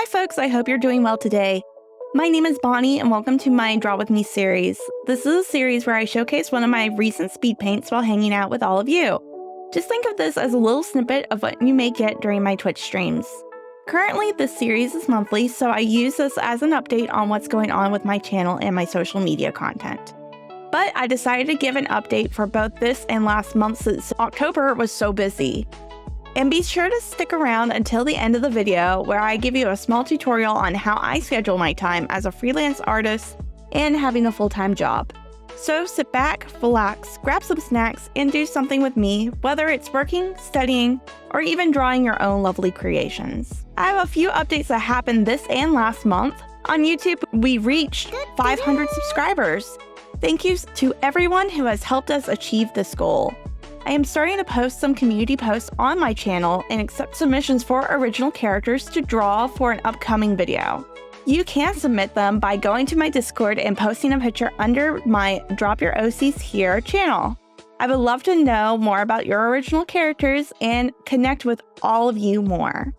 Hi folks, I hope you're doing well today. My name is Bonnie and welcome to my Draw With Me series. This is a series where I showcase one of my recent speed paints while hanging out with all of you. Just think of this as a little snippet of what you may get during my Twitch streams. Currently, this series is monthly, so I use this as an update on what's going on with my channel and my social media content. But I decided to give an update for both this and last month since October was so busy. And be sure to stick around until the end of the video where I give you a small tutorial on how I schedule my time as a freelance artist and having a full-time job. So sit back, relax, grab some snacks, and do something with me, whether it's working, studying, or even drawing your own lovely creations. I have a few updates that happened this and last month. On YouTube, we reached 500 subscribers. Thank you to everyone who has helped us achieve this goal. I am starting to post some community posts on my channel and accept submissions for original characters to draw for an upcoming video. You can submit them by going to my Discord and posting a picture under my Drop Your OCs Here channel. I would love to know more about your original characters and connect with all of you more.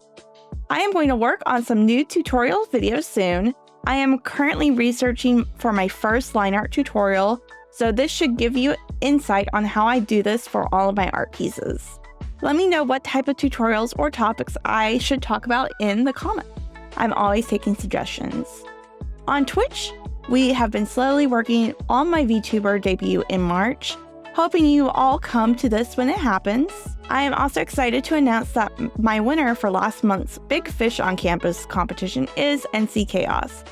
I am going to work on some new tutorial videos soon. I am currently researching for my first line art tutorial, so this should give you insight on how I do this for all of my art pieces. Let me know what type of tutorials or topics I should talk about in the comments. I'm always taking suggestions. On Twitch, we have been slowly working on my VTuber debut in March, hoping you all come to this when it happens. I am also excited to announce that my winner for last month's Big Fish on Campus competition is NCChaos.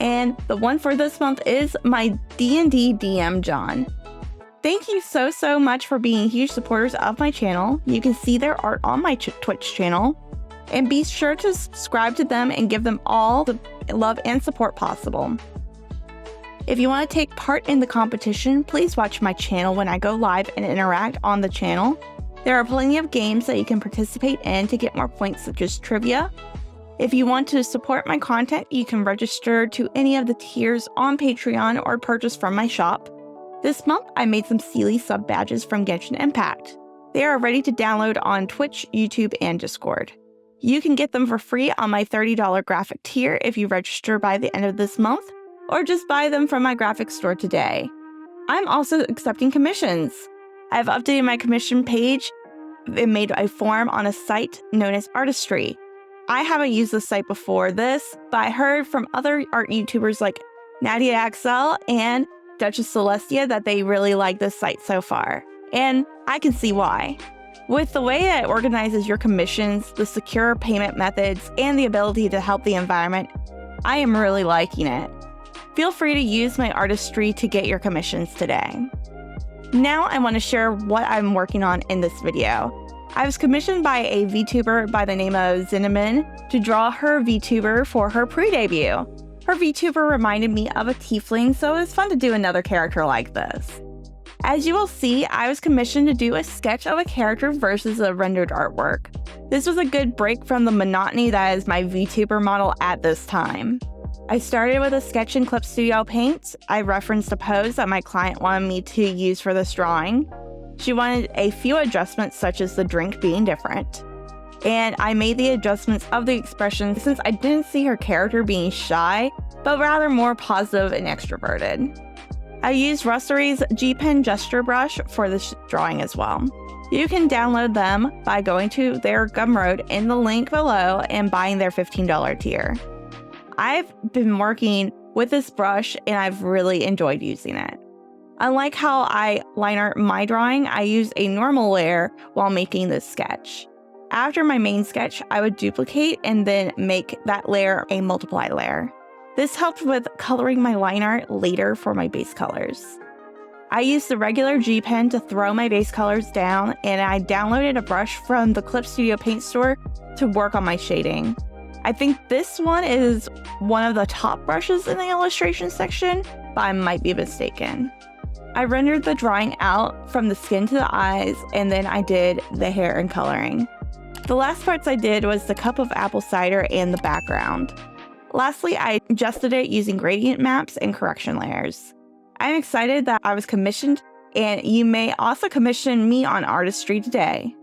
And the one for this month is my D&D DM John. Thank you so much for being huge supporters of my channel. You can see their art on my Twitch channel. And be sure to subscribe to them and give them all the love and support possible. If you want to take part in the competition, please watch my channel when I go live and interact on the channel. There are plenty of games that you can participate in to get more points, such as trivia. If you want to support my content, you can register to any of the tiers on Patreon or purchase from my shop. This month, I made some Sealy sub badges from Genshin Impact. They are ready to download on Twitch, YouTube, and Discord. You can get them for free on my $30 graphic tier if you register by the end of this month, or just buy them from my graphic store today. I'm also accepting commissions. I've updated my commission page and made a form on a site known as Artistry. I haven't used this site before this, but I heard from other art YouTubers like Nadia Axel and Duchess Celestia that they really like this site so far. And I can see why. With the way it organizes your commissions, the secure payment methods, and the ability to help the environment, I am really liking it. Feel free to use my artistry to get your commissions today. Now I want to share what I'm working on in this video. I was commissioned by a VTuber by the name of Zynimyn to draw her VTuber for her pre-debut. Her VTuber reminded me of a tiefling, so it was fun to do another character like this. As you will see, I was commissioned to do a sketch of a character versus a rendered artwork. This was a good break from the monotony that is my VTuber model at this time. I started with a sketch in Clip Studio Paint. I referenced a pose that my client wanted me to use for this drawing. She wanted a few adjustments, such as the drink being different. And I made the adjustments of the expression since I didn't see her character being shy, but rather more positive and extroverted. I used Russery's G-Pen gesture brush for this drawing as well. You can download them by going to their Gumroad in the link below and buying their $15 tier. I've been working with this brush and I've really enjoyed using it. Unlike how I line art my drawing, I use a normal layer while making this sketch. After my main sketch, I would duplicate and then make that layer a multiply layer. This helped with coloring my line art later for my base colors. I used the regular G-Pen to throw my base colors down, and I downloaded a brush from the Clip Studio Paint store to work on my shading. I think this one is one of the top brushes in the illustration section, but I might be mistaken. I rendered the drawing out from the skin to the eyes, and then I did the hair and coloring. The last parts I did was the cup of apple cider and the background. Lastly, I adjusted it using gradient maps and correction layers. I'm excited that I was commissioned, and you may also commission me on artistry today.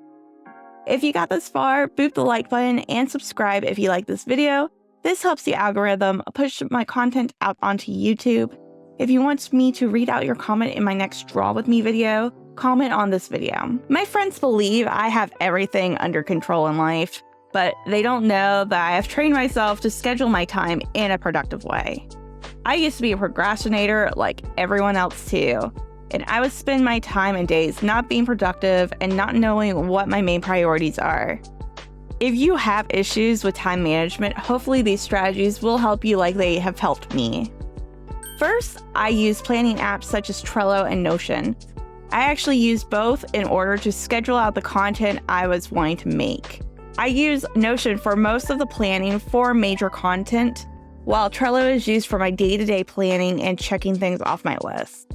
If you got this far, boop the like button and subscribe if you like this video. This helps the algorithm push my content out onto YouTube. If you want me to read out your comment in my next Draw With Me video, comment on this video. My friends believe I have everything under control in life, but they don't know that I have trained myself to schedule my time in a productive way. I used to be a procrastinator like everyone else too, and I would spend my time and days not being productive and not knowing what my main priorities are. If you have issues with time management, hopefully these strategies will help you like they have helped me. First, I use planning apps such as Trello and Notion. I actually use both in order to schedule out the content I was wanting to make. I use Notion for most of the planning for major content, while Trello is used for my day-to-day planning and checking things off my list.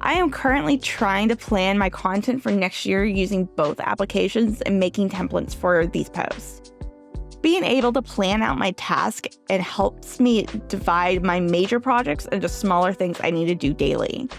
I am currently trying to plan my content for next year using both applications and making templates for these posts. Being able to plan out my task and helps me divide my major projects into smaller things I need to do daily.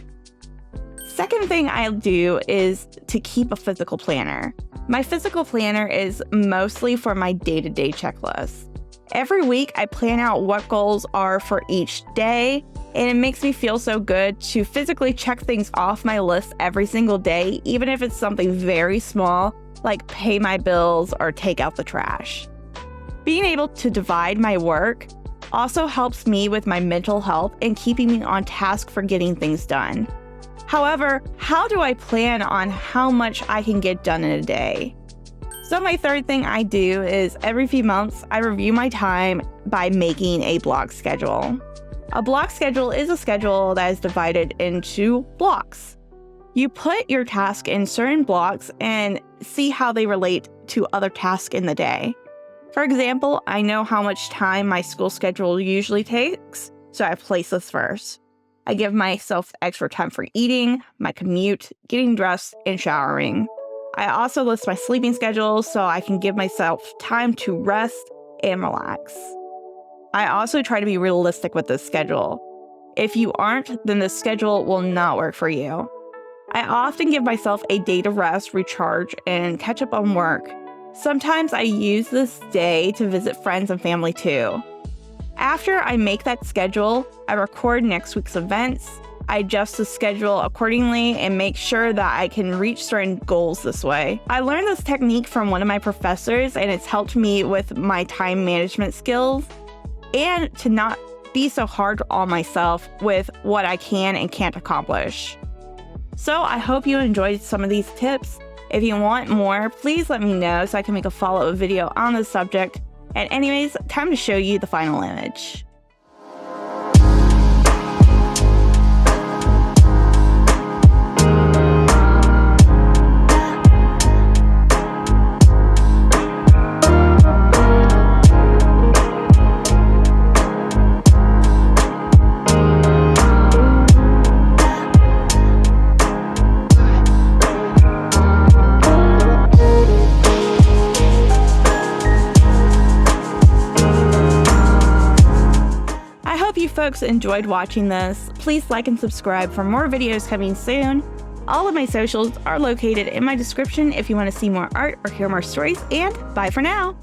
Second thing I'll do is to keep a physical planner. My physical planner is mostly for my day-to-day checklist. Every week, I plan out what goals are for each day, and it makes me feel so good to physically check things off my list every single day, even if it's something very small, like pay my bills or take out the trash. Being able to divide my work also helps me with my mental health and keeping me on task for getting things done. However, how do I plan on how much I can get done in a day? So my third thing I do is every few months, I review my time by making a block schedule. A block schedule is a schedule that is divided into blocks. You put your task in certain blocks and see how they relate to other tasks in the day. For example, I know how much time my school schedule usually takes, so I place this first. I give myself extra time for eating, my commute, getting dressed, and showering. I also list my sleeping schedule so I can give myself time to rest and relax. I also try to be realistic with this schedule. If you aren't, then this schedule will not work for you. I often give myself a day to rest, recharge, and catch up on work. Sometimes I use this day to visit friends and family too. After I make that schedule, I record next week's events. I adjust the schedule accordingly and make sure that I can reach certain goals this way. I learned this technique from one of my professors, and it's helped me with my time management skills and to not be so hard on myself with what I can and can't accomplish. So I hope you enjoyed some of these tips. If you want more, please let me know so I can make a follow-up video on this subject. And anyways, time to show you the final image. Folks enjoyed watching this. Please like and subscribe for more videos coming soon. All of my socials are located in my description if you want to see more art or hear more stories, and bye for now.